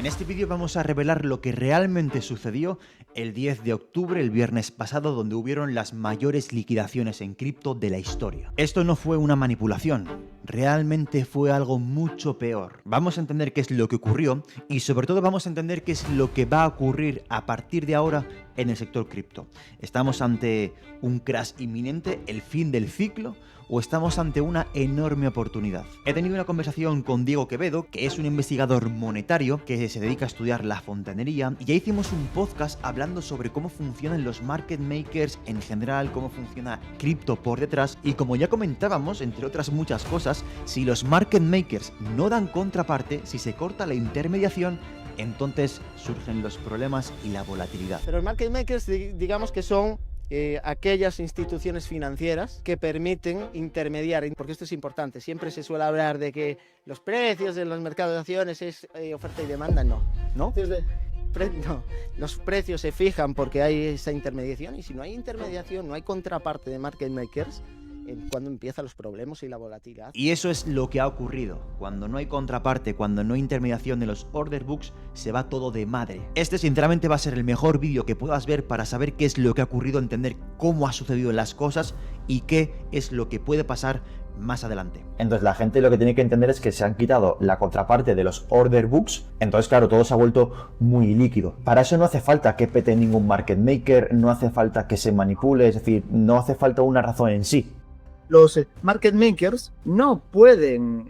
En este vídeo vamos a revelar lo que realmente sucedió el 10 de octubre, el viernes pasado, donde hubieron las mayores liquidaciones en cripto de la historia. Esto no fue una manipulación, realmente fue algo mucho peor. Vamos a entender qué es lo que ocurrió y sobre todo vamos a entender qué es lo que va a ocurrir a partir de ahora en el sector cripto. ¿Estamos ante un crash inminente, el fin del ciclo? ¿O estamos ante una enorme oportunidad? He tenido una conversación con Diego Quevedo, que es un investigador monetario que se dedica a estudiar la fontanería, y ya hicimos un podcast hablando sobre cómo funcionan los market makers en general, cómo funciona cripto por detrás, y como ya comentábamos, entre otras muchas cosas, si los market makers no dan contraparte, si se corta la intermediación, entonces surgen los problemas y la volatilidad. Pero los market makers, digamos que son aquellas instituciones financieras que permiten intermediar, porque esto es importante. Siempre se suele hablar de que los precios de los mercados de acciones es oferta y demanda. No. No, los precios se fijan porque hay esa intermediación, y si no hay intermediación, no hay contraparte de market makers, cuando empiezan los problemas y la volatilidad. Y eso es lo que ha ocurrido. Cuando no hay contraparte, cuando no hay intermediación de los order books, se va todo de madre. Este sinceramente va a ser el mejor vídeo que puedas ver para saber qué es lo que ha ocurrido, entender cómo ha sucedido las cosas y qué es lo que puede pasar más adelante. Entonces la gente lo que tiene que entender es que se han quitado la contraparte de los order books, entonces claro, todo se ha vuelto muy líquido. Para eso no hace falta que pete ningún market maker, no hace falta que se manipule, es decir, no hace falta una razón en sí. Los market makers no pueden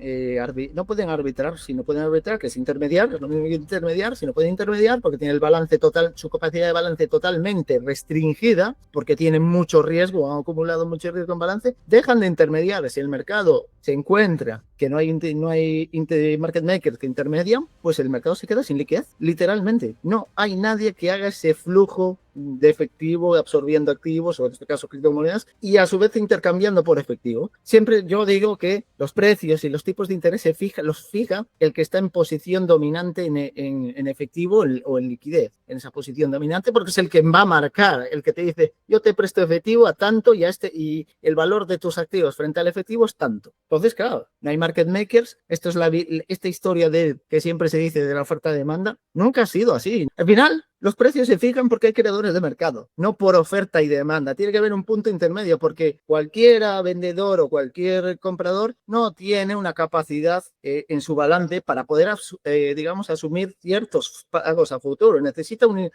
arbitrar. Si no pueden arbitrar, que es intermediar, es lo mismo que intermediar. Si no pueden intermediar, porque tiene el balance total, su capacidad de balance totalmente restringida, porque tienen mucho riesgo, han acumulado mucho riesgo en balance, dejan de intermediar. Si el mercado se encuentra que no hay market makers que intermedian, pues el mercado se queda sin liquidez, literalmente. No hay nadie que haga ese flujo de efectivo, absorbiendo activos, o en este caso criptomonedas, y a su vez intercambiando por efectivo. Siempre yo digo que los precios y los tipos de interés los fija el que está en posición dominante en efectivo o en liquidez, en esa posición dominante, porque es el que va a marcar, el que te dice, yo te presto efectivo a tanto y el valor de tus activos frente al efectivo es tanto. Entonces, claro, no hay market makers. Esto es esta historia que siempre se dice de la oferta-demanda, nunca ha sido así. Al final, los precios se fijan porque hay creadores de mercado, no por oferta y demanda. Tiene que haber un punto intermedio, porque cualquier vendedor o cualquier comprador no tiene una capacidad en su balance para poder, asumir ciertos pagos a futuro. Necesita un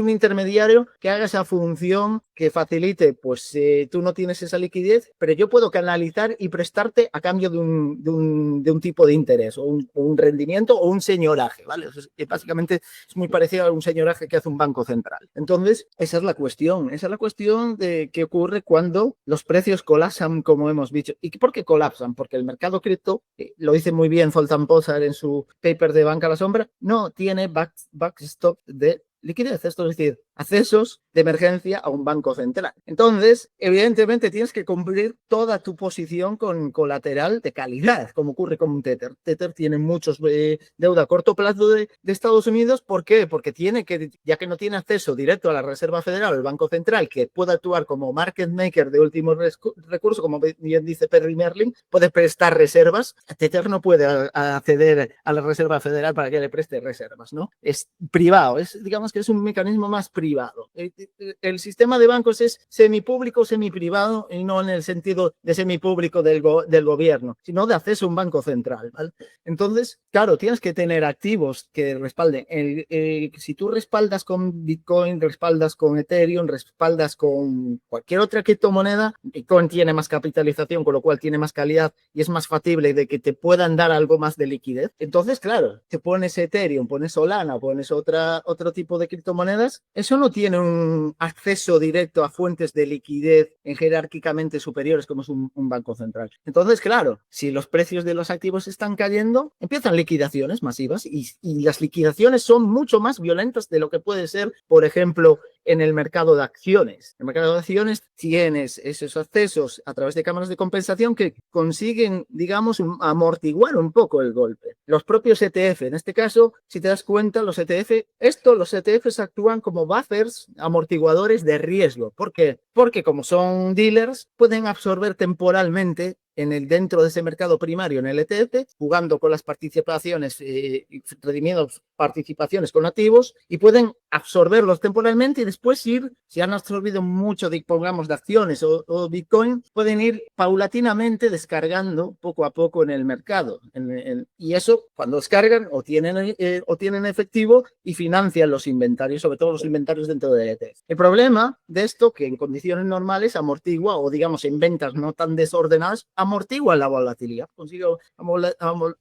intermediario que haga esa función, que facilite, pues tú no tienes esa liquidez, pero yo puedo canalizar y prestarte a cambio de un tipo de interés, o un rendimiento o un señoraje, ¿vale? Básicamente es muy parecido a un señoraje que hace un banco central. Entonces, esa es la cuestión de qué ocurre cuando los precios colapsan, como hemos dicho. ¿Y por qué colapsan? Porque el mercado cripto, lo dice muy bien Zoltán Pozsar en su paper de Banca a la Sombra, no tiene backstop de liquidez, esto es decir, accesos de emergencia a un banco central. Entonces, evidentemente tienes que cumplir toda tu posición con colateral de calidad, como ocurre con un Tether. Tether tiene muchos deuda a corto plazo de Estados Unidos. ¿Por qué? Porque ya que no tiene acceso directo a la Reserva Federal o el Banco Central, que pueda actuar como market maker de último recurso, como bien dice Perry Merlin, puede prestar reservas. Tether no puede acceder a la Reserva Federal para que le preste reservas, ¿no? Es privado, digamos que es un mecanismo más privado. El sistema de bancos es semipúblico, semiprivado, y no en el sentido de semipúblico del gobierno, sino de acceso a un banco central, ¿vale? Entonces, claro, tienes que tener activos que respalden. Si tú respaldas con Bitcoin, respaldas con Ethereum, respaldas con cualquier otra criptomoneda, Bitcoin tiene más capitalización, con lo cual tiene más calidad y es más factible de que te puedan dar algo más de liquidez. Entonces, claro, te pones Ethereum, pones Solana, pones otro tipo de criptomonedas, eso no tiene un acceso directo a fuentes de liquidez jerárquicamente superiores como es un banco central. Entonces, claro, si los precios de los activos están cayendo, empiezan liquidaciones masivas, y las liquidaciones son mucho más violentas de lo que puede ser, por ejemplo, en el mercado de acciones. En el mercado de acciones tienes esos accesos a través de cámaras de compensación que consiguen, digamos, amortiguar un poco el golpe. Los propios ETF, en este caso, si te das cuenta, los ETFs actúan como buffers, amortiguadores de riesgo. ¿Por qué? Porque como son dealers, pueden absorber temporalmente dentro de ese mercado primario en el ETF, jugando con las participaciones, redimiendo participaciones con activos, y pueden absorberlos temporalmente y después ir, si han absorbido mucho, pongamos, de acciones o Bitcoin, pueden ir paulatinamente descargando poco a poco en el mercado. Y eso, cuando descargan, o tienen efectivo y financian los inventarios, sobre todo los inventarios dentro del ETF. El problema de esto, que en condiciones normales amortigua, o digamos en ventas no tan desordenadas, amortigua la volatilidad, consigo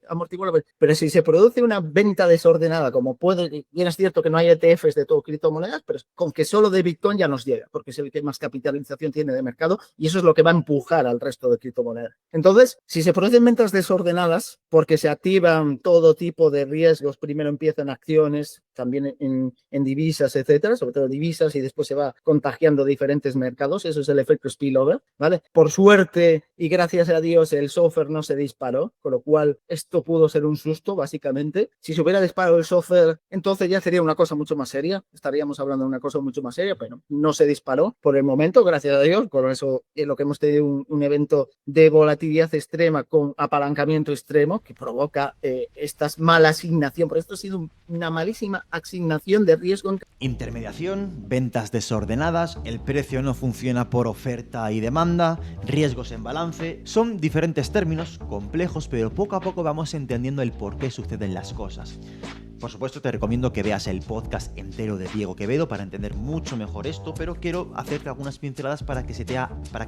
amortiguar, pero si se produce una venta desordenada, como puede, bien es cierto que no hay ETFs de todo criptomonedas, pero con que solo de Bitcoin ya nos llega, porque es el que más capitalización tiene de mercado, y eso es lo que va a empujar al resto de criptomonedas. Entonces, si se producen ventas desordenadas, porque se activan todo tipo de riesgos, primero empiezan acciones, también en divisas, etcétera, sobre todo divisas, y después se va contagiando diferentes mercados, eso es el efecto spillover, ¿vale? Por suerte y gracias a Dios el software no se disparó, con lo cual esto pudo ser un susto, básicamente. Si se hubiera disparado el software, entonces ya sería una cosa mucho más seria, estaríamos hablando de una cosa mucho más seria, pero no se disparó por el momento, gracias a Dios, con eso es lo que hemos tenido un evento de volatilidad extrema con apalancamiento extremo que provoca esta mala asignación, por esto ha sido una malísima asignación de riesgo. Intermediación, ventas desordenadas, el precio no funciona por oferta y demanda, riesgos en balance, son diferentes términos complejos, pero poco a poco vamos entendiendo el por qué suceden las cosas. Por supuesto, te recomiendo que veas el podcast entero de Diego Quevedo para entender mucho mejor esto, pero quiero hacerte algunas pinceladas para que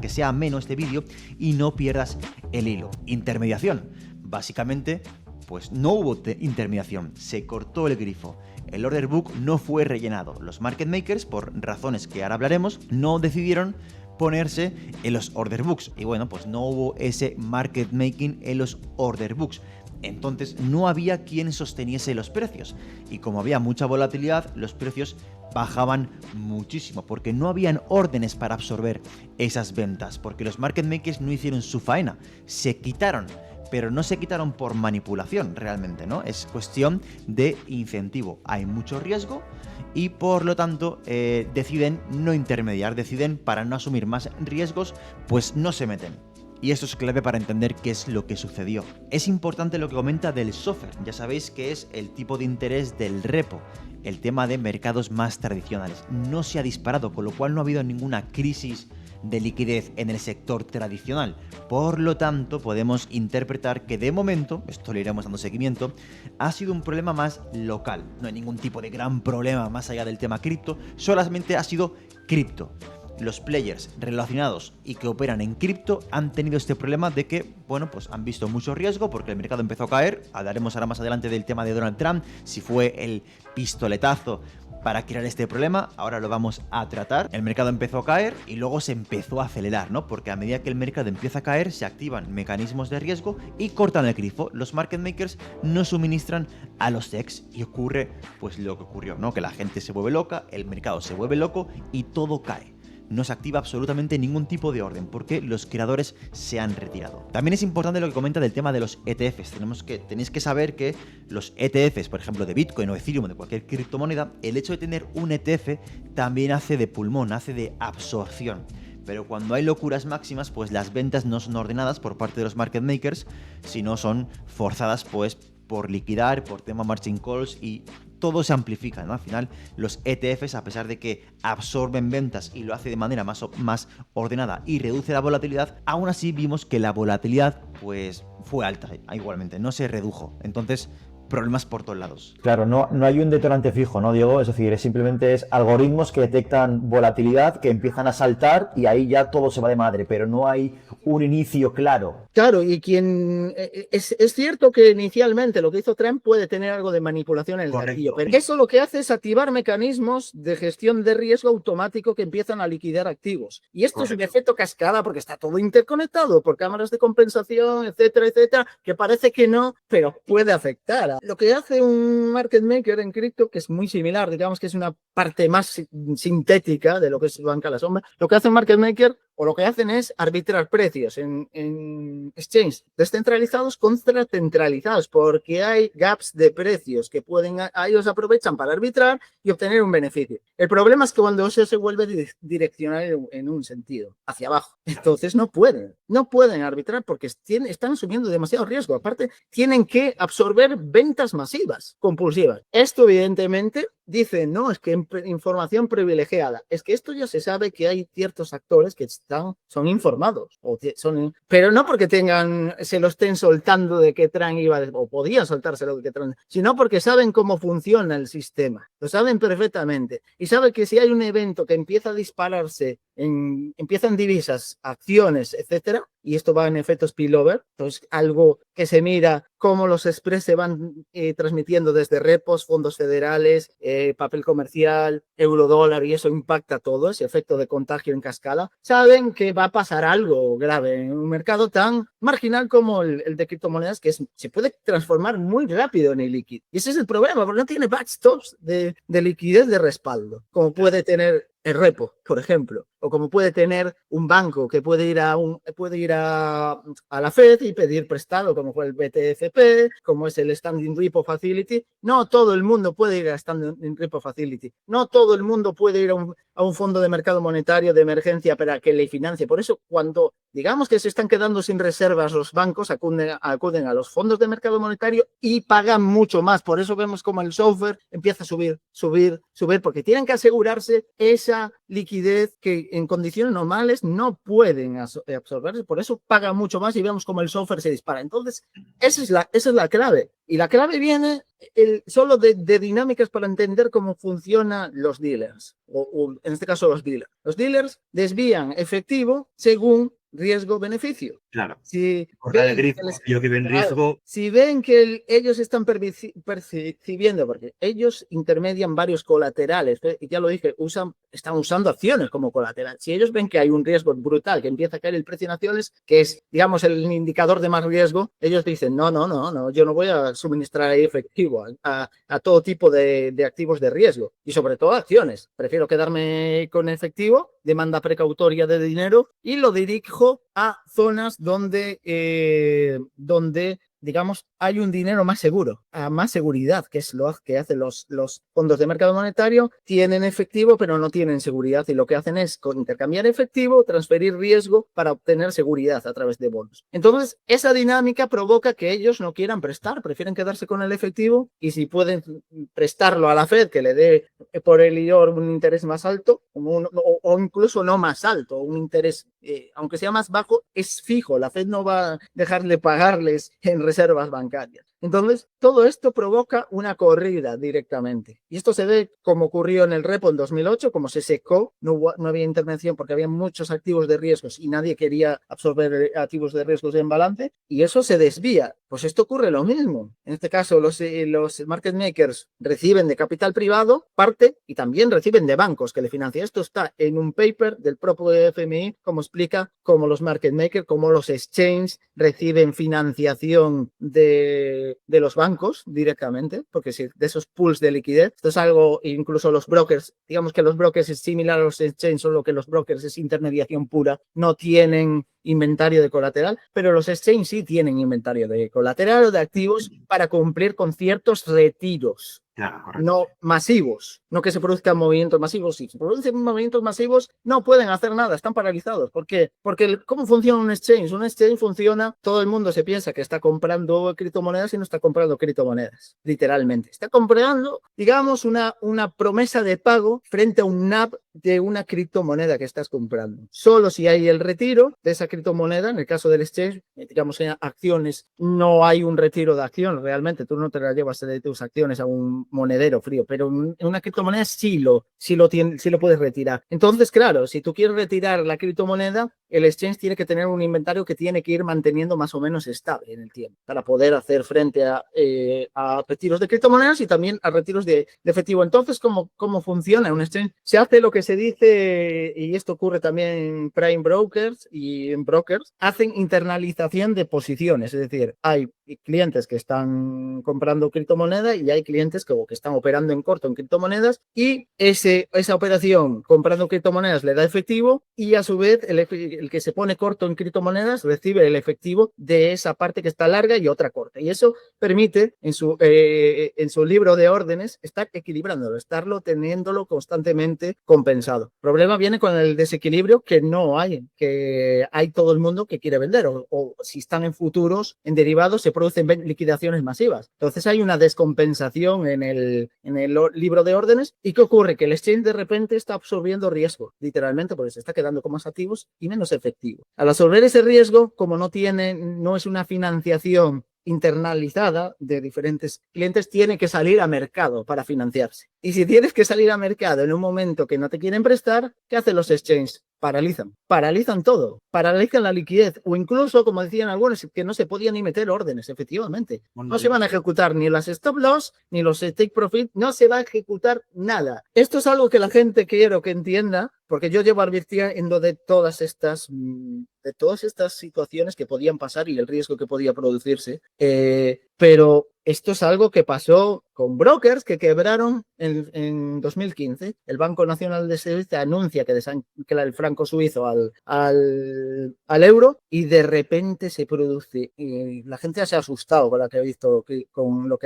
sea ameno este vídeo y no pierdas el hilo. Intermediación. Básicamente, pues no hubo intermediación, se cortó el grifo. El order book no fue rellenado. Los market makers, por razones que ahora hablaremos, no decidieron ponerse en los order books. Y bueno, pues no hubo ese market making en los order books. Entonces no había quien sosteniese los precios. Y como había mucha volatilidad, los precios bajaban muchísimo, porque no habían órdenes para absorber esas ventas, porque los market makers no hicieron su faena, se quitaron. Pero no se quitaron por manipulación realmente, ¿no? Es cuestión de incentivo. Hay mucho riesgo y por lo tanto deciden no intermediar, deciden para no asumir más riesgos, pues no se meten. Y esto es clave para entender qué es lo que sucedió. Es importante lo que comenta del software. Ya sabéis que es el tipo de interés del repo, el tema de mercados más tradicionales. No se ha disparado, con lo cual no ha habido ninguna crisis de liquidez en el sector tradicional. Por lo tanto, podemos interpretar que de momento, esto le iremos dando seguimiento, ha sido un problema más local. No hay ningún tipo de gran problema más allá del tema cripto, solamente ha sido cripto. Los players relacionados y que operan en cripto han tenido este problema de que, bueno, pues han visto mucho riesgo porque el mercado empezó a caer. Hablaremos ahora más adelante del tema de Donald Trump, si fue el pistoletazo para crear este problema. Ahora lo vamos a tratar. El mercado empezó a caer y luego se empezó a acelerar, ¿no? Porque a medida que el mercado empieza a caer, se activan mecanismos de riesgo y cortan el grifo. Los market makers no suministran a los DEX y ocurre pues lo que ocurrió, ¿no? Que la gente se vuelve loca, el mercado se vuelve loco y todo cae. No se activa absolutamente ningún tipo de orden porque los creadores se han retirado. También es importante lo que comenta del tema de los ETFs. Tenéis que saber que los ETFs, por ejemplo de Bitcoin o Ethereum o de cualquier criptomoneda, el hecho de tener un ETF también hace de pulmón, hace de absorción. Pero cuando hay locuras máximas, pues las ventas no son ordenadas por parte de los market makers, sino son forzadas pues por liquidar, por tema margin calls y todo se amplifica, ¿no? Al final, los ETFs, a pesar de que absorben ventas y lo hace de manera más ordenada y reduce la volatilidad, aún así vimos que la volatilidad pues fue alta igualmente, no se redujo. Entonces, problemas por todos lados. Claro, no hay un detonante fijo, ¿no, Diego? Es decir, simplemente es algoritmos que detectan volatilidad, que empiezan a saltar y ahí ya todo se va de madre, pero no hay un inicio claro. Claro, y es cierto que inicialmente lo que hizo Trump puede tener algo de manipulación en el gatillo, pero eso lo que hace es activar mecanismos de gestión de riesgo automático que empiezan a liquidar activos. Y esto es un efecto cascada porque está todo interconectado por cámaras de compensación, etcétera, etcétera, que parece que no, pero puede afectar. Lo que hace un market maker en cripto, que es muy similar, digamos que es una parte más sintética de lo que es banca a la sombra, lo que hace un market maker o lo que hacen es arbitrar precios en exchanges descentralizados contra centralizados, porque hay gaps de precios que ellos aprovechan para arbitrar y obtener un beneficio. El problema es que cuando eso se vuelve direccional en un sentido, hacia abajo, entonces no pueden arbitrar porque están asumiendo demasiado riesgo. Aparte, tienen que absorber ventas masivas, compulsivas. Esto, evidentemente, dice, no, es que información privilegiada. Es que esto ya se sabe que hay ciertos actores que son informados, pero no porque se lo estén soltando de qué tran iba, o podían soltárselo de qué tran, sino porque saben cómo funciona el sistema. Lo saben perfectamente. Y saben que si hay un evento que empieza a dispararse, empiezan divisas, acciones, etcétera, y esto va en efecto spillover, entonces algo que se mira cómo los spreads se van transmitiendo desde repos, fondos federales, papel comercial, eurodólar, y eso impacta todo, ese efecto de contagio en cascada. Saben que va a pasar algo grave en un mercado tan marginal como el de criptomonedas, que se puede transformar muy rápido en ilíquido. Y ese es el problema, porque no tiene backstops de liquidez de respaldo, como puede tener el repo, por ejemplo, o como puede tener un banco que puede ir a la Fed y pedir prestado, como fue el BTCP, como es el Standing Repo Facility. No todo el mundo puede ir a Standing Repo Facility. No todo el mundo puede ir a un fondo de mercado monetario de emergencia para que le financie. Por eso, cuando digamos que se están quedando sin reservas los bancos, acuden a los fondos de mercado monetario y pagan mucho más. Por eso vemos como el software empieza a subir, porque tienen que asegurarse esa liquidez que en condiciones normales no pueden absorberse. Por eso pagan mucho más y vemos como el software se dispara. Entonces, esa es la clave. Y la clave viene solo de dinámicas para entender cómo funcionan los dealers, o en este caso los dealers. Los dealers desvían efectivo según riesgo-beneficio. Claro. Si Cortar el grifo, yo que ven riesgo. Si ven que ellos están percibiendo, porque ellos intermedian varios colaterales, y ya lo dije, están usando acciones como colateral. Si ellos ven que hay un riesgo brutal, que empieza a caer el precio en acciones, que es, digamos, el indicador de más riesgo, ellos dicen, no, yo no voy a suministrar ahí efectivo a todo tipo de activos de riesgo, y sobre todo acciones. Prefiero quedarme con efectivo, demanda precautoria de dinero, y lo dirijo a zonas donde digamos, hay un dinero más seguro, a más seguridad, que es lo que hacen los fondos de mercado monetario. Tienen efectivo, pero no tienen seguridad, y lo que hacen es intercambiar efectivo, transferir riesgo para obtener seguridad a través de bonos. Entonces, esa dinámica provoca que ellos no quieran prestar, prefieren quedarse con el efectivo, y si pueden prestarlo a la Fed, que le dé por el IOR un interés más alto, o incluso no más alto, un interés, aunque sea más bajo, es fijo. La Fed no va a dejar de pagarles en reservas bancarias. Entonces, todo esto provoca una corrida directamente. Y esto se ve como ocurrió en el repo en 2008, como se secó, no había intervención porque había muchos activos de riesgos y nadie quería absorber activos de riesgos en balance, y eso se desvía. Pues esto ocurre lo mismo. En este caso, los market makers reciben de capital privado parte y también reciben de bancos que le financian. Esto está en un paper del propio FMI, como explica cómo los market makers, cómo los exchanges reciben financiación de los bancos directamente, porque si de esos pools de liquidez, esto es algo, incluso los brokers, digamos que los brokers es similar a los exchanges, solo que los brokers es intermediación pura, no tienen inventario de colateral, pero los exchanges sí tienen inventario de colateral o de activos para cumplir con ciertos retiros. Claro, No masivos, no que se produzcan movimientos masivos. Si se producen movimientos masivos, no pueden hacer nada, están paralizados. ¿Por qué? Porque ¿cómo funciona un exchange? Un exchange funciona, todo el mundo se piensa que está comprando criptomonedas y no está comprando criptomonedas, literalmente. Está comprando, digamos, una promesa de pago frente a un NAV de una criptomoneda que estás comprando. Solo si hay el retiro de esa criptomoneda, en el caso del exchange, digamos en acciones, no hay un retiro de acción, realmente tú no te la llevas de tus acciones a un monedero frío, pero en una criptomoneda sí lo puedes retirar. Entonces, claro, si tú quieres retirar la criptomoneda, el exchange tiene que tener un inventario que tiene que ir manteniendo más o menos estable en el tiempo para poder hacer frente a retiros de criptomonedas y también a retiros de efectivo. Entonces, ¿cómo funciona un exchange? Se hace lo que se dice, y esto ocurre también en prime brokers y en brokers, hacen internalización de posiciones, es decir, hay clientes que están comprando criptomonedas y hay clientes que están operando en corto en criptomonedas y esa operación comprando criptomonedas le da efectivo y a su vez el que se pone corto en criptomonedas recibe el efectivo de esa parte que está larga y otra corta. Y eso permite en su libro de órdenes estar equilibrándolo, estarlo teniéndolo constantemente compensado. El problema viene con el desequilibrio que no hay, que hay todo el mundo que quiere vender o si están en futuros, en derivados, se producen liquidaciones masivas. Entonces hay una descompensación en el libro de órdenes. ¿Y qué ocurre? Que el exchange de repente está absorbiendo riesgo, literalmente, porque se está quedando con más activos y menos efectivo. Al absorber ese riesgo, como no es una financiación internalizada de diferentes clientes, tiene que salir a mercado para financiarse. Y si tienes que salir a mercado en un momento que no te quieren prestar, ¿qué hacen los exchanges? Paralizan todo, paralizan la liquidez o incluso, como decían algunos, que no se podían ni meter órdenes, efectivamente. No se van a ejecutar ni las stop loss, ni los take profit, no se va a ejecutar nada. Esto es algo que la gente quiero que entienda, porque yo llevo advirtiendo de todas estas situaciones que podían pasar y el riesgo que podía producirse, pero esto es algo que pasó con brokers que quebraron en 2015. El Banco Nacional de Suiza anuncia que el franco suizo al euro y de repente se produce, y la gente ya se ha asustado con lo que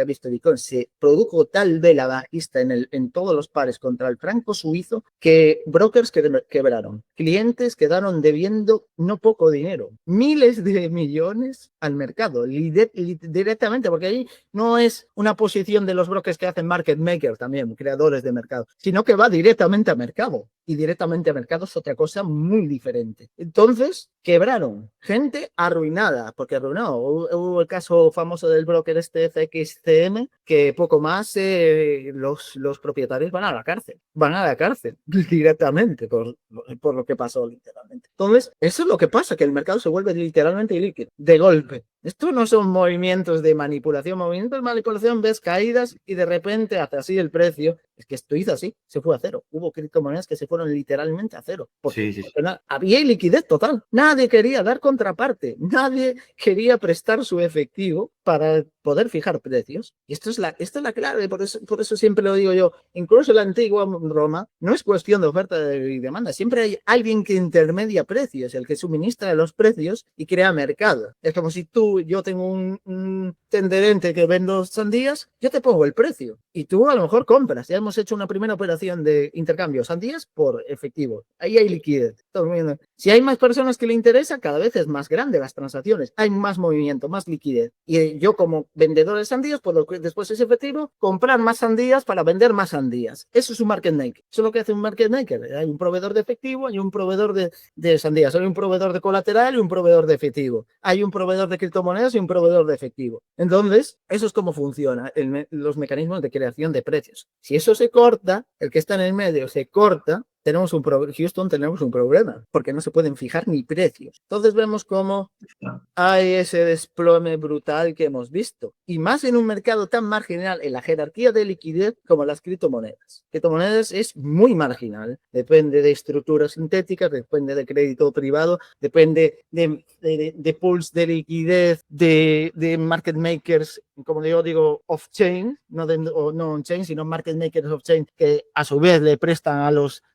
ha visto Bitcoin, se produjo tal vela bajista en todos los pares contra el franco suizo que brokers quebraron. Clientes quedaron debiendo no poco dinero, miles de millones al mercado, directamente, porque ahí no es una posición de los brokers que hacen market makers también, creadores de mercado, sino que va directamente a mercado. Y directamente a mercado es otra cosa muy diferente. Entonces, quebraron. Gente arruinada, porque arruinó. Hubo el caso famoso del broker FXCM, que poco más los propietarios van a la cárcel. Van a la cárcel directamente por lo que pasó literalmente. Entonces, eso es lo que pasa, que el mercado se vuelve literalmente ilíquido, de golpe. Esto no son movimientos de manipulación. Movimientos de manipulación, ves caídas y de repente hace así el precio. Es que esto hizo así, se fue a cero. Hubo criptomonedas que se fueron literalmente a cero. Porque había liquidez total. Nadie quería dar contraparte. Nadie quería prestar su efectivo para poder fijar precios. Y esta es la clave. Por eso siempre lo digo yo. Incluso en la antigua Roma no es cuestión de oferta y demanda. Siempre hay alguien que intermedia precios, el que suministra los precios y crea mercado. Es como si yo tengo un tenderente que vendo sandías, yo te pongo el precio y tú a lo mejor compras. Ya hemos hecho una primera operación de intercambio sandías por efectivo. Ahí hay liquidez. Si hay más personas que le interesa, cada vez es más grande las transacciones. Hay más movimiento, más liquidez. Y yo como vendedor de sandías, pues después es efectivo, comprar más sandías para vender más sandías. Eso es un market maker. Eso es lo que hace un market maker. Hay un proveedor de efectivo, hay un proveedor de sandías, hay un proveedor de colateral y un proveedor de efectivo. Hay un proveedor de criptomonedas y un proveedor de efectivo. Entonces, eso es cómo funciona los mecanismos de creación de precios. Si eso se corta, el que está en el medio se corta, Houston tenemos un problema, porque no se pueden fijar ni precios. Entonces vemos cómo hay ese desplome brutal que hemos visto. Y más en un mercado tan marginal en la jerarquía de liquidez como las criptomonedas. Criptomonedas es muy marginal. Depende de estructuras sintéticas, depende de crédito privado, depende de pools de liquidez, de market makers, como yo digo, off-chain, no on-chain, sino market makers off-chain, que a su vez le prestan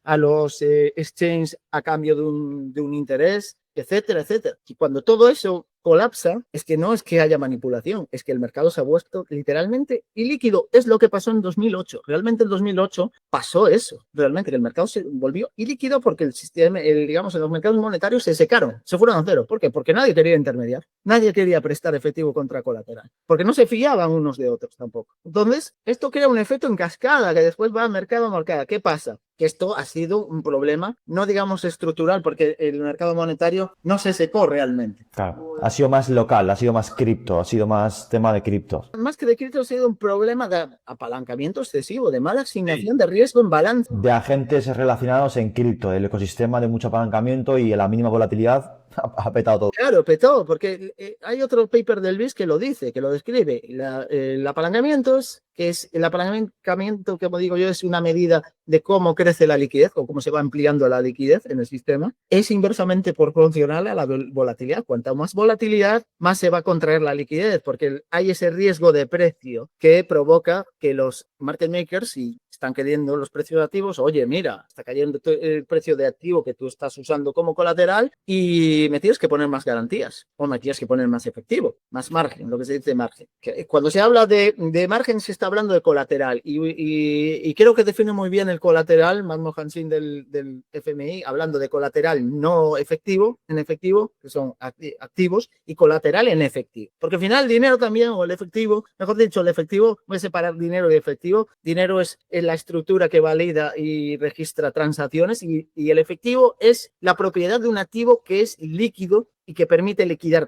a los exchanges a cambio de un interés, etcétera, etcétera. Y cuando todo eso colapsa, es que no es que haya manipulación, es que el mercado se ha vuelto literalmente ilíquido. Es lo que pasó en 2008. Realmente en 2008 pasó eso. Realmente que el mercado se volvió ilíquido porque el sistema, digamos, en los mercados monetarios se secaron, se fueron a cero. ¿Por qué? Porque nadie quería intermediar. Nadie quería prestar efectivo contra colateral. Porque no se fiaban unos de otros tampoco. Entonces, esto crea un efecto en cascada que después va a mercado a mercado. ¿Qué pasa? que esto ha sido un problema, no digamos estructural, porque el mercado monetario no se secó realmente. Claro, ha sido más local, ha sido más cripto, ha sido más tema de criptos. Más que de cripto, ha sido un problema de apalancamiento excesivo, de mala asignación de riesgo en balance. De agentes relacionados en cripto, el ecosistema de mucho apalancamiento y a la mínima volatilidad ha petado todo. Claro, petó, porque hay otro paper del BIS que lo dice, que lo describe. El apalancamiento, que es el apalancamiento, como digo yo, es una medida de cómo crece la liquidez o cómo se va ampliando la liquidez en el sistema, es inversamente proporcional a la volatilidad. Cuanta más volatilidad, más se va a contraer la liquidez, porque hay ese riesgo de precio que provoca que los market makers, si están queriendo los precios de activos, oye, mira, está cayendo el precio de activo que tú estás usando como colateral y me tienes que poner más garantías o me tienes que poner más efectivo, más margen, lo que se dice margen. Cuando se habla de margen se está hablando de colateral y creo que define muy bien el colateral, Manmohan Singh del FMI, hablando de colateral no efectivo, en efectivo, que son activos, y colateral en efectivo. Porque al final el dinero también, o el efectivo, mejor dicho, el efectivo, voy a separar dinero y efectivo. Dinero es la estructura que valida y registra transacciones y el efectivo es la propiedad de un activo que es líquido y que permite liquidar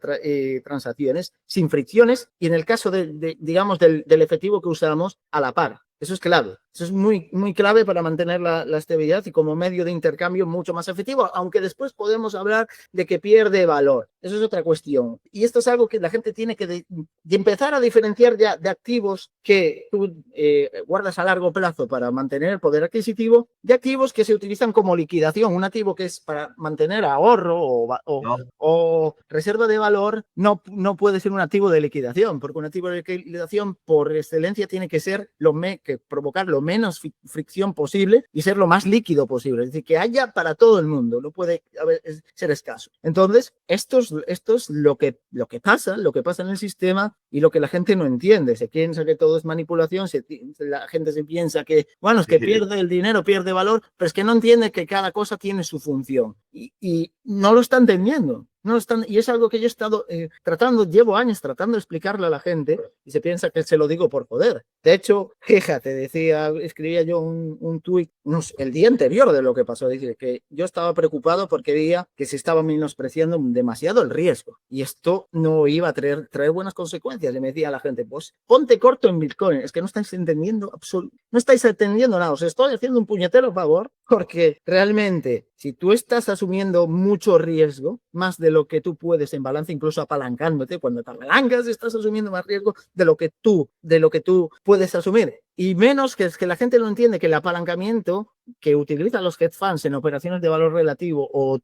transacciones sin fricciones y en el caso digamos, del efectivo que usamos a la par. Eso es clave. Eso es muy, muy clave para mantener la estabilidad y como medio de intercambio mucho más efectivo, aunque después podemos hablar de que pierde valor. Eso es otra cuestión. Y esto es algo que la gente tiene que de empezar a diferenciar ya de activos que tú guardas a largo plazo para mantener el poder adquisitivo, de activos que se utilizan como liquidación. Un activo que es para mantener ahorro o reserva de valor no puede ser un activo de liquidación, porque un activo de liquidación por excelencia tiene que ser que provocar lo menos fricción posible y ser lo más líquido posible, es decir, que haya para todo el mundo, no puede ser escaso. Entonces, esto es lo que pasa en el sistema y lo que la gente no entiende. Se piensa que todo es manipulación, la gente se piensa que, bueno, es que pierde el dinero, pierde valor, pero es que no entiende que cada cosa tiene su función y no lo está entendiendo. Y es algo que yo he estado llevo años tratando de explicarle a la gente y se piensa que se lo digo por poder. De hecho, fíjate, escribía yo un tuit el día anterior de lo que pasó, dice que yo estaba preocupado porque veía que se estaba menospreciando demasiado el riesgo y esto no iba a traer buenas consecuencias. Y me decía la gente, pues ponte corto en Bitcoin, es que no estáis entendiendo nada, os estoy haciendo un puñetero favor porque realmente si tú estás asumiendo mucho riesgo, más de lo que tú puedes en balance, incluso apalancándote, cuando te apalancas estás asumiendo más riesgo de lo que tú puedes asumir. Y menos que es que la gente no entiende que el apalancamiento que utilizan los hedge funds en operaciones de valor relativo o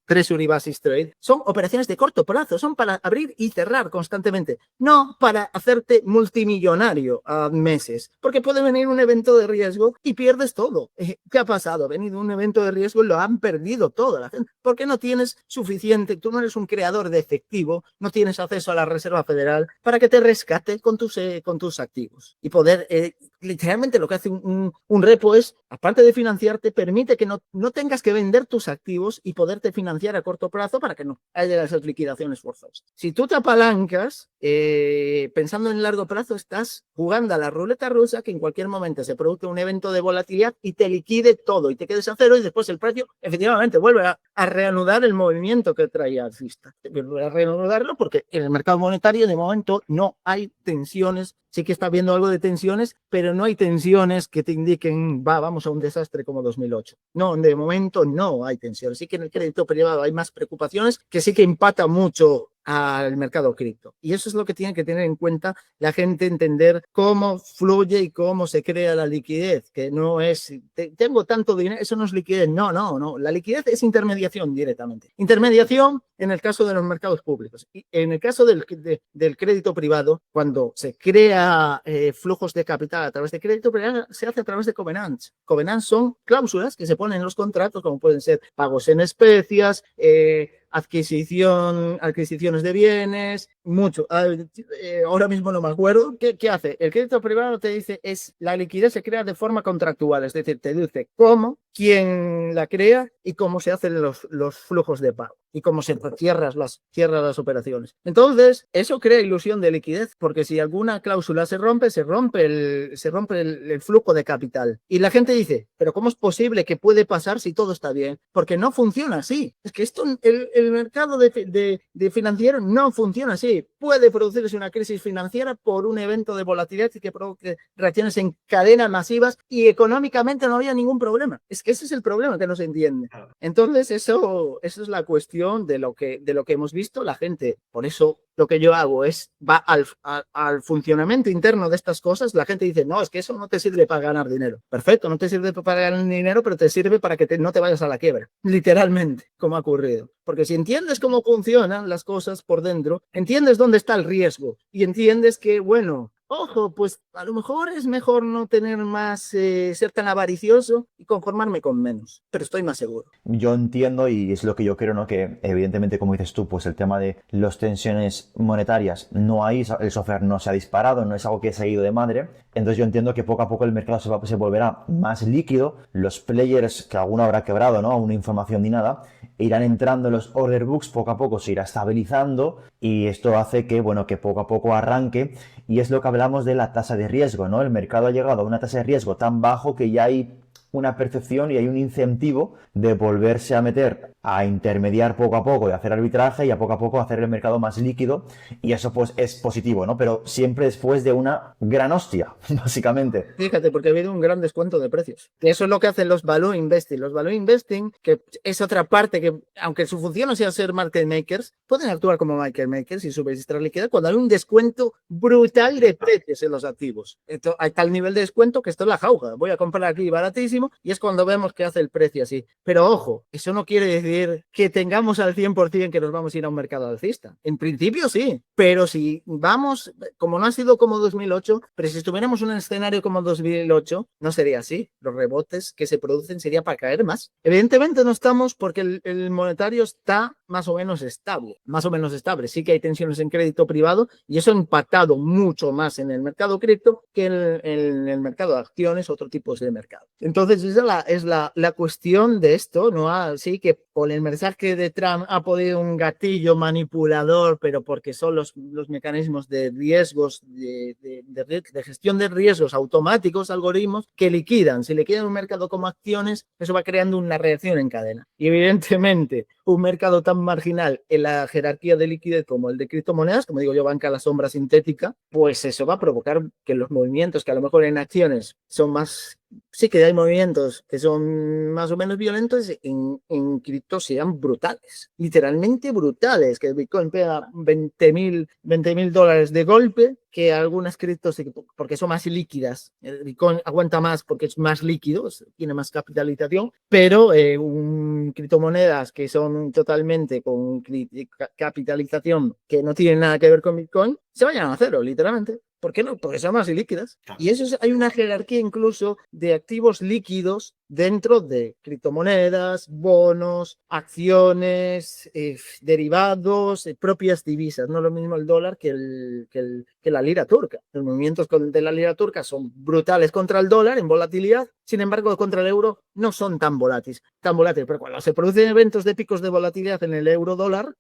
Treasury Basis Trade son operaciones de corto plazo, son para abrir y cerrar constantemente, no para hacerte multimillonario a meses, porque puede venir un evento de riesgo y pierdes todo. ¿Qué ha pasado? Ha venido un evento de riesgo y lo han perdido todo la gente, porque no tienes suficiente, tú no eres un creador de efectivo, no tienes acceso a la Reserva Federal para que te rescate con tus activos y poder literalmente lo que hace un repo es, aparte de financiarte, permite que no tengas que vender tus activos y poderte financiar a corto plazo para que no haya esas liquidaciones forzosas. Si tú te apalancas, pensando en largo plazo, estás jugando a la ruleta rusa que en cualquier momento se produce un evento de volatilidad y te liquide todo y te quedes a cero y después el precio efectivamente vuelve a reanudar el movimiento que traía alcista. Vuelve a reanudarlo porque en el mercado monetario de momento no hay tensiones. Sí que está habiendo algo de tensiones, pero no hay tensiones que te indiquen, vamos a un desastre como 2008. No, de momento no hay tensiones. Sí que en el crédito privado hay más preocupaciones que sí que impacta mucho al mercado cripto. Y eso es lo que tiene que tener en cuenta la gente, entender cómo fluye y cómo se crea la liquidez, que no es, tengo tanto dinero, eso no es liquidez. No. La liquidez es intermediación directamente. Intermediación en el caso de los mercados públicos. Y en el caso del crédito privado, cuando se crea flujos de capital a través de crédito privado, se hace a través de covenants. Covenants son cláusulas que se ponen en los contratos, como pueden ser pagos en especias, adquisiciones de bienes, mucho. Ahora mismo no me acuerdo. ¿Qué hace? El crédito privado te dice, la liquidez se crea de forma contractual, es decir, te dice cómo quién la crea y cómo se hacen los flujos de pago y cómo se cierran las operaciones. Entonces, eso crea ilusión de liquidez, porque si alguna cláusula se rompe el flujo de capital. Y la gente dice, pero ¿cómo es posible que puede pasar si todo está bien? Porque no funciona así. Es que el mercado de financiero no funciona así. Puede producirse una crisis financiera por un evento de volatilidad que provoque reacciones en cadena masivas y económicamente no había ningún problema. Es que ese es el problema que no se entiende. Entonces, eso es la cuestión de lo que hemos visto. La gente, por eso lo que yo hago va al funcionamiento interno de estas cosas. La gente dice, no, es que eso no te sirve para ganar dinero. Perfecto, no te sirve para ganar dinero, pero te sirve para que no te vayas a la quiebra, literalmente, como ha ocurrido. Porque si entiendes cómo funcionan las cosas por dentro, entiendes dónde está el riesgo y entiendes que, bueno, ojo, pues a lo mejor es mejor no tener más, ser tan avaricioso y conformarme con menos, pero estoy más seguro. Yo entiendo, y es lo que yo creo, ¿no? Que evidentemente, como dices tú, pues el tema de las tensiones monetarias no hay, el software no se ha disparado, no es algo que se ha ido de madre. Entonces yo entiendo que poco a poco el mercado se volverá más líquido, los players, que alguno habrá quebrado, ¿no? Aún no información ni nada, irán entrando en los order books, poco a poco se irá estabilizando y esto hace que, bueno, que poco a poco arranque, y es lo que hablamos de la tasa de riesgo, ¿no? El mercado ha llegado a una tasa de riesgo tan bajo que ya hay una percepción y hay un incentivo de volverse a meter a intermediar poco a poco y hacer arbitraje y a poco hacer el mercado más líquido, y eso pues es positivo, ¿no? Pero siempre después de una gran hostia, básicamente. Fíjate, porque ha habido un gran descuento de precios. Eso es lo que hacen los value investing. Los value investing, que es otra parte que, aunque su función no sea ser market makers, pueden actuar como market makers y suministrar liquidez cuando hay un descuento brutal de precios en los activos. Esto, hay tal nivel de descuento que esto es la jauja. Voy a comprar aquí baratísimo y es cuando vemos que hace el precio así. Pero ojo, eso no quiere decir que tengamos al 100% que nos vamos a ir a un mercado alcista. En principio sí, pero si vamos, como no ha sido como 2008, pero si estuviéramos en un escenario como 2008, no sería así. Los rebotes que se producen sería para caer más. Evidentemente no estamos, porque el monetario está más o menos estable. Sí que hay tensiones en crédito privado y eso ha impactado mucho más en el mercado cripto que en el mercado de acciones, otro tipo de mercado. Entonces esa es la cuestión de esto, ¿no? Así que con el mensaje de Trump ha podido un gatillo manipulador, pero porque son los mecanismos de riesgos, de gestión de riesgos automáticos, algoritmos que liquidan. Si liquidan un mercado como acciones, eso va creando una reacción en cadena. Y evidentemente, un mercado tan marginal en la jerarquía de liquidez como el de criptomonedas, como digo yo, banca a la sombra sintética, pues eso va a provocar que los movimientos que a lo mejor en acciones son más... Sí que hay movimientos que son más o menos violentos, en cripto sean brutales, literalmente brutales, que el Bitcoin pega $20,000 de golpe, que algunas criptos, porque son más líquidas, el Bitcoin aguanta más porque es más líquido, tiene más capitalización, pero criptomonedas que son totalmente con capitalización que no tienen nada que ver con Bitcoin, se vayan a cero, literalmente. ¿Por qué no? Porque son más ilíquidas. Y hay una jerarquía incluso de activos líquidos dentro de criptomonedas, bonos, acciones, derivados, propias divisas. No es lo mismo el dólar que la lira turca. Los movimientos de la lira turca son brutales contra el dólar en volatilidad. Sin embargo, contra el euro no son tan volátiles. Pero cuando se producen eventos de picos de volatilidad en el euro dólar,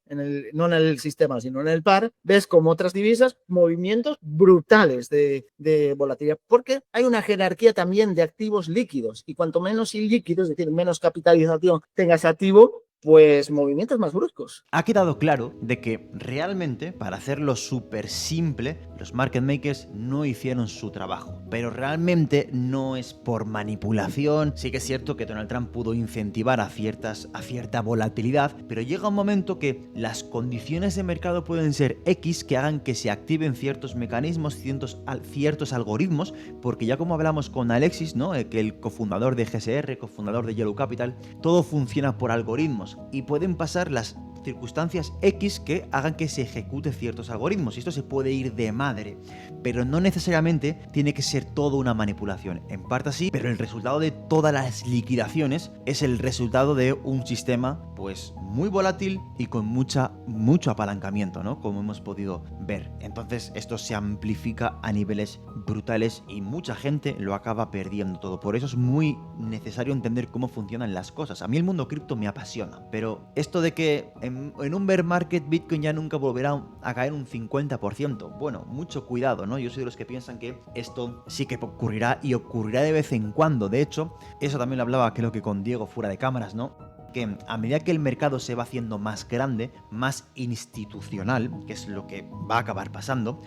no en el sistema, sino en el par, ves como otras divisas, movimientos brutales de volatilidad. Porque hay una jerarquía también de activos líquidos. Y cuanto menos ilíquidos, es decir, menos capitalización tenga ese activo, pues movimientos más bruscos. Ha quedado claro de que realmente, para hacerlo súper simple, los market makers no hicieron su trabajo. Pero realmente no es por manipulación. Sí que es cierto que Donald Trump pudo incentivar a cierta volatilidad, pero llega un momento que las condiciones de mercado pueden ser X que hagan que se activen ciertos mecanismos, ciertos algoritmos, porque ya como hablamos con Alexis, ¿no? Que el cofundador de GSR, cofundador de Yellow Capital, todo funciona por algoritmos. Y pueden pasar las circunstancias X que hagan que se ejecute ciertos algoritmos. Y esto se puede ir de madre, pero no necesariamente tiene que ser todo una manipulación. En parte sí, pero el resultado de todas las liquidaciones es el resultado de un sistema pues muy volátil y con mucho apalancamiento, ¿no? Como hemos podido ver. Entonces esto se amplifica a niveles brutales y mucha gente lo acaba perdiendo todo. Por eso es muy necesario entender cómo funcionan las cosas. A mí el mundo cripto me apasiona, pero esto de que en un bear market Bitcoin ya nunca volverá a caer un 50%, bueno, mucho cuidado, ¿no? Yo soy de los que piensan que esto sí que ocurrirá y ocurrirá de vez en cuando. De hecho, eso también lo hablaba creo que con Diego fuera de cámaras, ¿no? Que a medida que el mercado se va haciendo más grande, más institucional, que es lo que va a acabar pasando,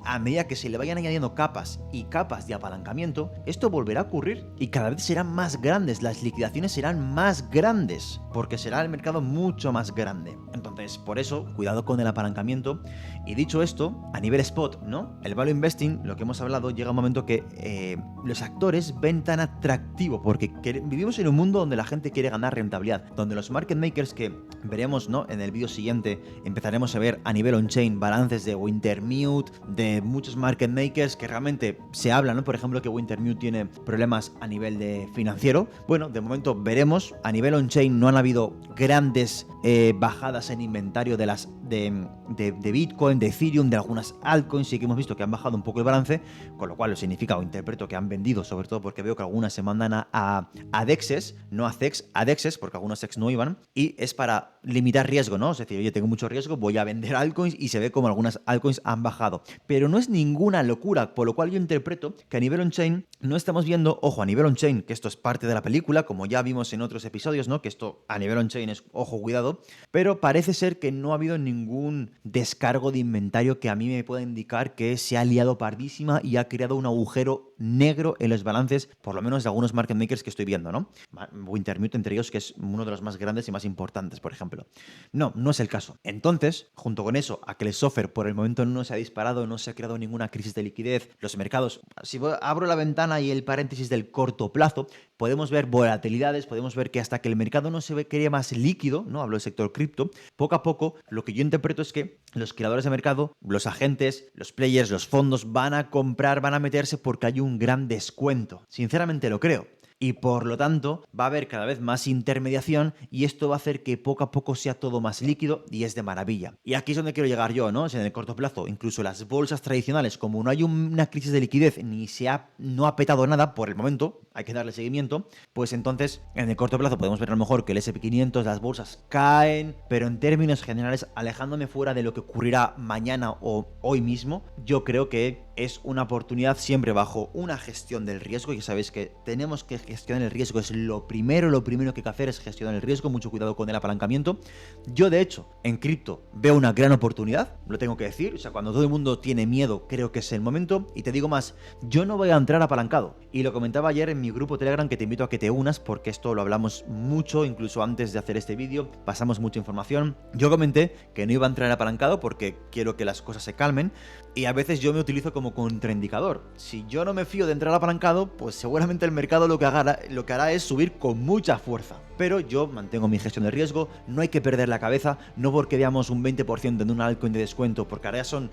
a medida que se le vayan añadiendo capas y capas de apalancamiento, esto volverá a ocurrir y cada vez serán más grandes, las liquidaciones serán más grandes, porque será el mercado mucho más grande. Entonces, por eso, cuidado con el apalancamiento. Y dicho esto, a nivel spot, ¿no? El value investing, lo que hemos hablado, llega un momento que los actores ven tan atractivo, porque vivimos en un mundo donde la gente quiere ganar rentabilidad, donde los market makers que veremos, ¿no? En el vídeo siguiente empezaremos a ver a nivel on-chain balances de Wintermute, de muchos market makers que realmente se habla, ¿no? Por ejemplo, que Wintermute tiene problemas a nivel de financiero. Bueno, de momento veremos. A nivel on-chain no han habido grandes bajadas en inventario de Bitcoin, de Ethereum, de algunas altcoins. Sí que hemos visto que han bajado un poco el balance, con lo cual lo significa o interpreto que han vendido, sobre todo porque veo que algunas se mandan a DEXs, no a CEX, a DEXs, porque algunos CEX no iban, y es para limitar riesgo, ¿no? Es decir, oye, tengo mucho riesgo, voy a vender altcoins y se ve como algunas altcoins han bajado. Pero no es ninguna locura, por lo cual yo interpreto que a nivel on-chain no estamos viendo, ojo, a nivel on-chain, que esto es parte de la película, como ya vimos en otros episodios, ¿no? Que esto a nivel on-chain es, ojo, cuidado, pero parece ser que no ha habido ningún descargo de inventario que a mí me pueda indicar que se ha liado pardísima y ha creado un agujero negro en los balances, por lo menos de algunos market makers que estoy viendo, ¿no? Wintermute entre ellos, que es uno de los más grandes y más importantes, por ejemplo. No es el caso. Entonces, junto con eso, a que el software por el momento no se ha disparado, no se ha creado ninguna crisis de liquidez, los mercados, si abro la ventana y el paréntesis del corto plazo, podemos ver volatilidades, podemos ver que hasta que el mercado no se cree más líquido, ¿no? Hablo del sector cripto, poco a poco, lo que yo interpreto es que los creadores de mercado, los agentes, los players, los fondos van a comprar, van a meterse porque hay un gran descuento. Sinceramente lo creo. Y por lo tanto va a haber cada vez más intermediación y esto va a hacer que poco a poco sea todo más líquido y es de maravilla. Y aquí es donde quiero llegar yo, ¿no? Es en el corto plazo, incluso las bolsas tradicionales, como no hay una crisis de liquidez ni no ha petado nada por el momento, hay que darle seguimiento, pues entonces en el corto plazo podemos ver a lo mejor que el S&P 500, las bolsas caen, pero en términos generales, alejándome fuera de lo que ocurrirá mañana o hoy mismo, yo creo que es una oportunidad siempre bajo una gestión del riesgo. Ya sabéis que tenemos que gestionar el riesgo, es lo primero que hay que hacer es gestionar el riesgo, mucho cuidado con el apalancamiento. Yo de hecho en cripto veo una gran oportunidad, lo tengo que decir, o sea, cuando todo el mundo tiene miedo creo que es el momento, y te digo más, yo no voy a entrar apalancado, y lo comentaba ayer en mi grupo Telegram, que te invito a que te unas porque esto lo hablamos mucho, incluso antes de hacer este vídeo pasamos mucha información. Yo comenté que no iba a entrar apalancado porque quiero que las cosas se calmen, y a veces yo me utilizo como contraindicador. Si yo no me fío de entrar apalancado, pues seguramente el mercado lo que hará es subir con mucha fuerza. Pero yo mantengo mi gestión de riesgo, no hay que perder la cabeza, no porque veamos un 20% en una altcoin de descuento, porque ahora ya son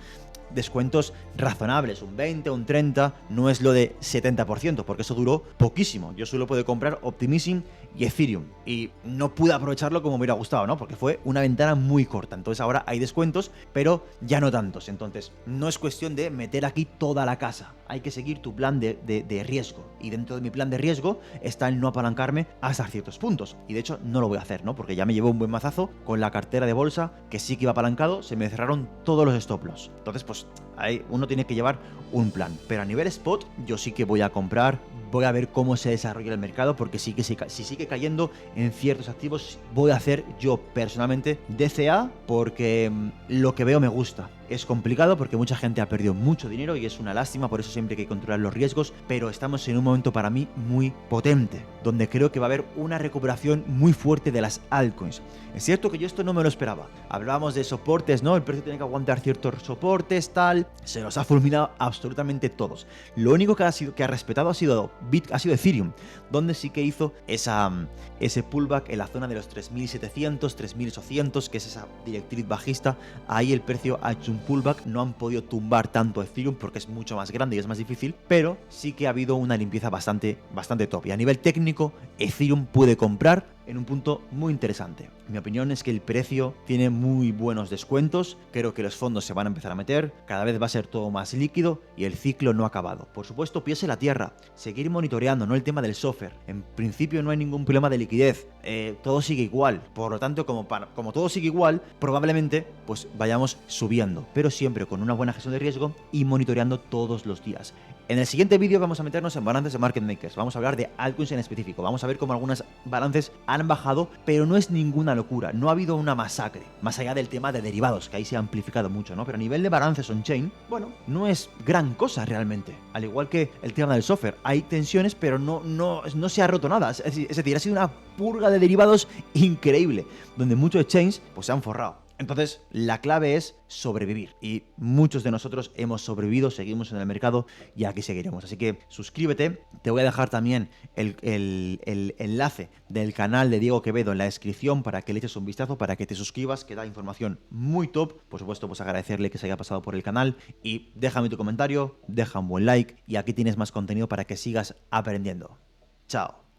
descuentos razonables, un 20, un 30, no es lo de 70%, porque eso duró poquísimo. Yo solo puedo comprar Optimism y Ethereum, y no pude aprovecharlo como me hubiera gustado, ¿no? Porque fue una ventana muy corta. Entonces ahora hay descuentos, pero ya no tantos. Entonces no es cuestión de meter aquí toda la casa, hay que seguir tu plan de riesgo, y dentro de mi plan de riesgo está el no apalancarme hasta ciertos puntos, y de hecho no lo voy a hacer, ¿no? Porque ya me llevó un buen mazazo con la cartera de bolsa, que sí que iba apalancado, se me cerraron todos los stop loss. Entonces pues ahí uno tiene que llevar un plan, pero a nivel spot yo sí que voy a comprar, voy a ver cómo se desarrolla el mercado, porque si sigue cayendo en ciertos activos, voy a hacer yo personalmente DCA, porque lo que veo me gusta. Es complicado porque mucha gente ha perdido mucho dinero y es una lástima, por eso siempre hay que controlar los riesgos, pero estamos en un momento para mí muy potente. donde creo que va a haber una recuperación muy fuerte de las altcoins. Es cierto que yo esto no me lo esperaba. Hablábamos de soportes, ¿no? El precio tiene que aguantar ciertos soportes, tal. Se los ha fulminado absolutamente todos. Lo único que ha respetado ha sido Ethereum, donde sí que hizo ese pullback en la zona de los 3.700, 3.800, que es esa directriz bajista. Ahí el precio ha hecho un pullback. No han podido tumbar tanto Ethereum porque es mucho más grande y es más difícil, pero sí que ha habido una limpieza bastante top. Y a nivel técnico, Ethereum puede comprar en un punto muy interesante. Mi opinión es que el precio tiene muy buenos descuentos, creo que los fondos se van a empezar a meter, cada vez va a ser todo más líquido y el ciclo no ha acabado. Por supuesto, pies en la tierra, seguir monitoreando, no el tema del software. En principio no hay ningún problema de liquidez, todo sigue igual, por lo tanto, como todo sigue igual, probablemente pues vayamos subiendo, pero siempre con una buena gestión de riesgo y monitoreando todos los días. En el siguiente vídeo vamos a meternos en balances de market makers, vamos a hablar de altcoins en específico, vamos a ver cómo algunas balances han bajado, pero no es ninguna locura, no ha habido una masacre, más allá del tema de derivados, que ahí se ha amplificado mucho, ¿no? Pero a nivel de balances on-chain, bueno, no es gran cosa realmente, al igual que el tema del software, hay tensiones, pero no se ha roto nada, es decir, ha sido una purga de derivados increíble, donde muchos exchanges pues se han forrado. Entonces, la clave es sobrevivir y muchos de nosotros hemos sobrevivido, seguimos en el mercado y aquí seguiremos. Así que suscríbete, te voy a dejar también el enlace del canal de Diego Quevedo en la descripción para que le eches un vistazo, para que te suscribas, que da información muy top. Por supuesto, pues agradecerle que se haya pasado por el canal y déjame tu comentario, deja un buen like y aquí tienes más contenido para que sigas aprendiendo. Chao.